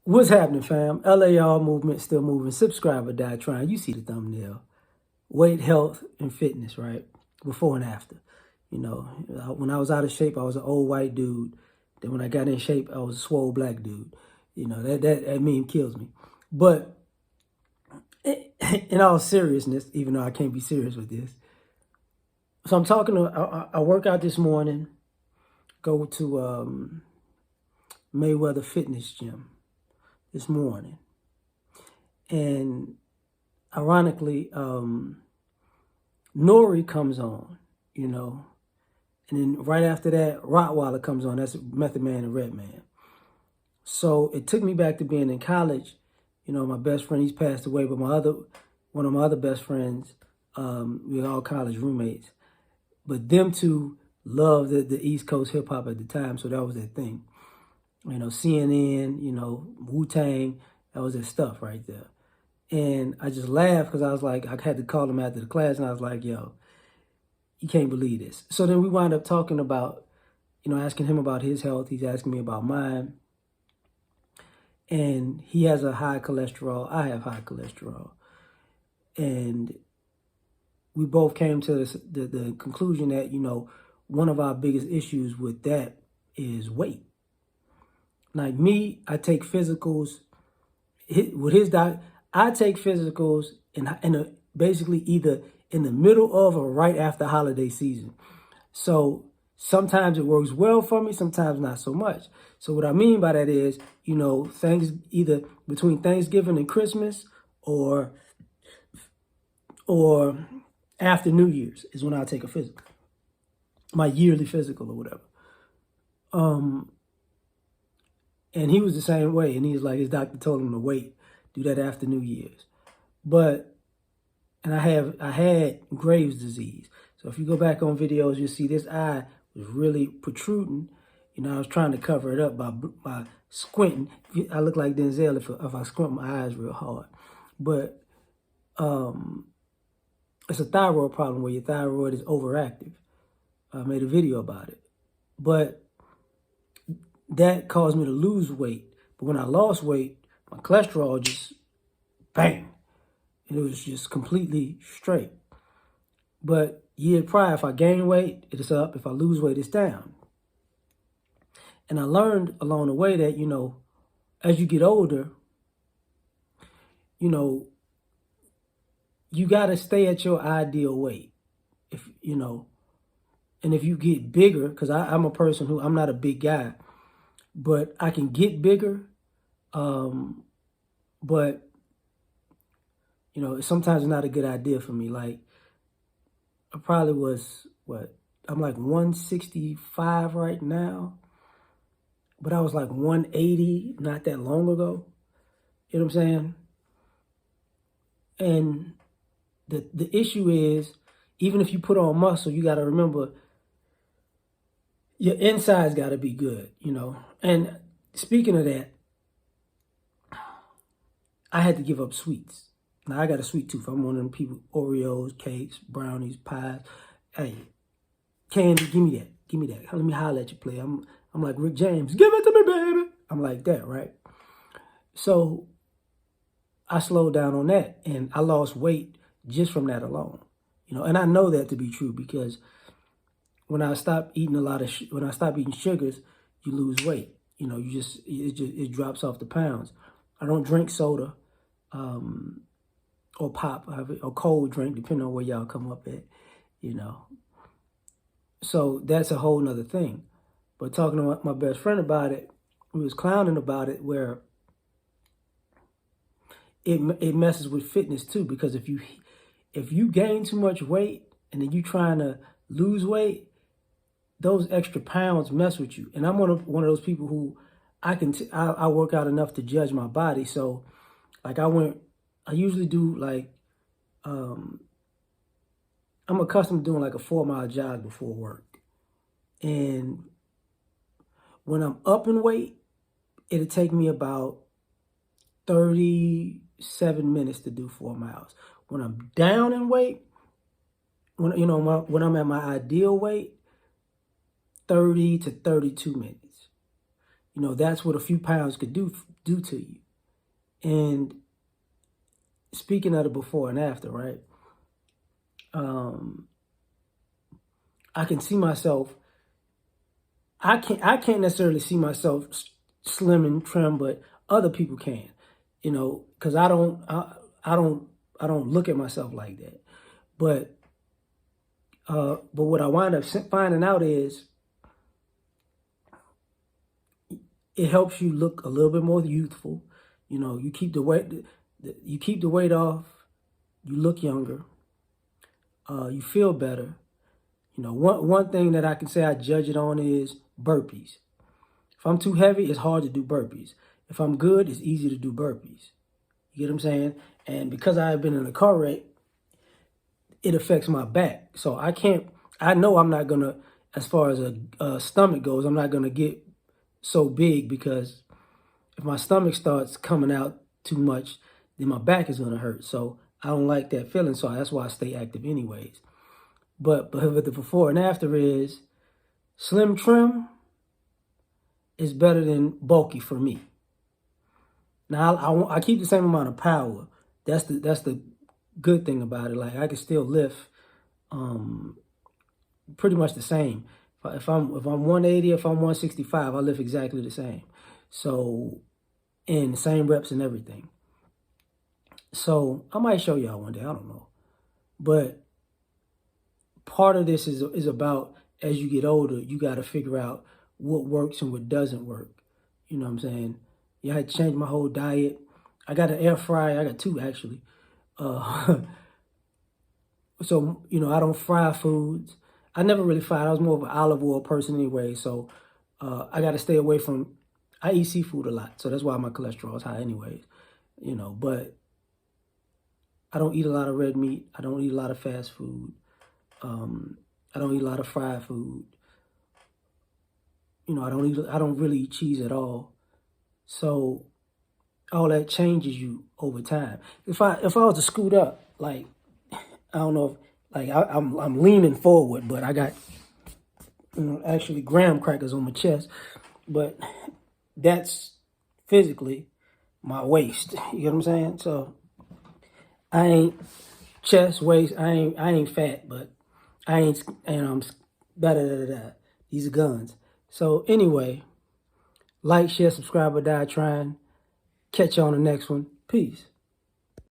What's happening, fam? L.A.R movement still moving. Subscribe or die trying. You see the thumbnail. Weight, health, and fitness, right? Before and after. You know, when I was out of shape, I was an old white dude. Then when I got in shape, I was a swole black dude. You know, that meme kills me. But in all seriousness, even though I can't be serious with this. So I'm talking to, I work out this morning, go to Mayweather Fitness Gym this morning. And ironically, Nori comes on, you know, and then right after that, Rottweiler comes on. That's Method Man and Redman. So it took me back to being in college. You know, my best friend, he's passed away, but one of my other best friends, we were all college roommates. But them two loved the East Coast hip hop at the time, so that was their thing. You know, CNN, you know, Wu-Tang, that was their stuff right there. And I just laughed because I was like, I had to call him after the class, and I was like, yo, you can't believe this. So then we wound up talking about, you know, asking him about his health. He's asking me about mine. And he has a high cholesterol. I have high cholesterol. And we both came to the conclusion that, you know, one of our biggest issues with that is weight. Like me, I take physicals. With his doc, I take physicals basically either in the middle of or right after holiday season. So sometimes it works well for me, sometimes not so much. So what I mean by that is, you know, things either between Thanksgiving and Christmas or after New Year's is when I take a physical, my yearly physical or whatever. And he was the same way. And he was like, his doctor told him to wait, do that after New Year's. And I had Graves' disease. So if you go back on videos, you'll see this eye was really protruding. You know, I was trying to cover it up by squinting. I look like Denzel if I squint my eyes real hard. But it's a thyroid problem where your thyroid is overactive. I made a video about it. But that caused me to lose weight. But when I lost weight, my cholesterol just, bang. It was just completely straight. But year prior, if I gain weight, it's up. If I lose weight, it's down. And I learned along the way that, you know, as you get older, you know, you got to stay at your ideal weight. If, you know, and if you get bigger, because I'm a person who, I'm not a big guy, but I can get bigger. But, you know, sometimes it's not a good idea for me. Like, I probably was, I'm like 165 right now. But I was like 180 not that long ago. You know what I'm saying? And the issue is, even if you put on muscle, you got to remember your inside's got to be good, you know. And speaking of that, I had to give up sweets. Now, I got a sweet tooth. I'm one of them people, Oreos, cakes, brownies, pies. Hey, candy, give me that. Give me that. Let me holler at you, play. I'm like Rick James. Give it to me, baby. I'm like that, right? So I slowed down on that, and I lost weight just from that alone. You know, and I know that to be true because when I stop eating when I stop eating sugars, you lose weight. You know, it drops off the pounds. I don't drink soda, or pop, or cold drink, depending on where y'all come up at, you know. So that's a whole nother thing. But talking to my best friend about it, we was clowning about it, where it messes with fitness too, because if you gain too much weight and then you trying to lose weight, those extra pounds mess with you. And I'm one of those people who I work out enough to judge my body. So like I usually do like, I'm accustomed to doing like a 4-mile jog before work. And when I'm up in weight, it'll take me about 37 minutes to do 4 miles. When I'm down in weight, when I'm at my ideal weight, 30 to 32 minutes. You know, that's what a few pounds could do to you. And speaking of the before and after, right? I can see myself. I can't necessarily see myself slim and trim, but other people can. You know, because I don't look at myself like that. But what I wind up finding out is it helps you look a little bit more youthful. You know, you keep the weight off. You look younger. You feel better. You know, one thing that I can say I judge it on is burpees. If I'm too heavy, it's hard to do burpees. If I'm good, it's easy to do burpees. You get what I'm saying? And because I have been in a car wreck, it affects my back. So I know I'm not going to, as far as a stomach goes, I'm not going to get so big, because if my stomach starts coming out too much, then my back is going to hurt. So I don't like that feeling. So that's why I stay active anyways. But the before and after is slim trim is better than bulky for me. Now I keep the same amount of power. That's the good thing about it. Like, I can still lift pretty much the same. If I'm 180, if I'm 165, I lift exactly the same. So, and the same reps and everything. So I might show y'all one day. I don't know, but part of this is about, as you get older, you got to figure out what works and what doesn't work. You know what I'm saying? Yeah, I had to change my whole diet. I got an air fryer. I got two, actually. So, you know, I don't fry foods. I never really fried. I was more of an olive oil person anyway. So I got to stay away from, I eat seafood a lot. So that's why my cholesterol is high anyways. You know, but I don't eat a lot of red meat. I don't eat a lot of fast food. I don't eat a lot of fried food. You know, I don't really eat cheese at all. So all that changes you over time. If I was to scoot up, like, I don't know if, like, I'm leaning forward, but I got, you know, actually graham crackers on my chest, but that's physically my waist. You get what I'm saying? So I ain't chest, waist. I ain't fat, but I ain't, and I'm da da da da. These are guns. So anyway, like, share, subscribe, or die trying. Catch you on the next one. Peace.